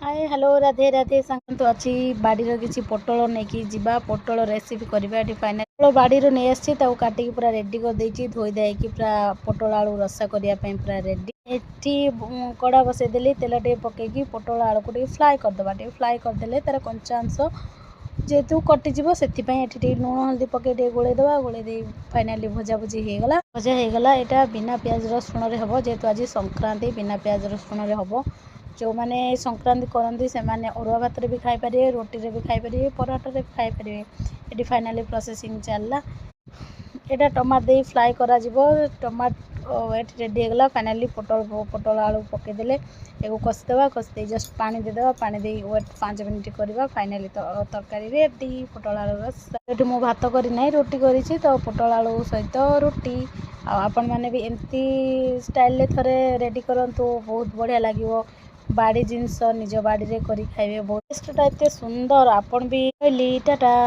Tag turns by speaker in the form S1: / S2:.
S1: Hi hello Radhe Radhe संगत अच्छी बाड़ीर किसी पोटल नहीं जीवा पोटल रेसिपी करवा ये फाइनाल पोटल बाड़ी नहीं आसी काटिकी पूरा रेडी कर देछि धोई देकी पूरा पोटल आलू रसा करने पूरा रेडी एठी कड़ा बसईदेली तेल टे पकईकी पोटल आलू को फ्राए करदे फ्राए करदे तार कंचा अंश जेहेतु कटिज से लुण हल्दी पकई गोलैदे गोलैदे फाइनाली भजा भुजी होगला यहाँ बिना प्याज रसुण हम जेहेतु आज संक्रांति बिना प्याज रसुण हम जो मैंने संक्रांति करती से अरुआ भात भी खाईपारे रोटी भी खाईपारे पराठा भी खाईपारे ये फाइनाली प्रोसेसिंग चलला यहाँ टमाट दे फ्राए करा टमाट रेडी होगा फाइनाली पोटल आलू पकईदे एक कषिदे जस्ट पानी देदेबा पानी दे वेट 5 मिनट करवा फाइनाली तरकारी रेडी पोटल आलू रस ये मुझे भात करना रोटी करी तो पोटल आलू सहित रोटी आपण मैंने भी एमती स्टाइल थे रेडी करूँ बहुत बढ़िया लगे बाड़ी जिनस निज बाड़ी रे करी खाइबे बहुत टेस्टटा एते सुंदर आपण भी टाटा।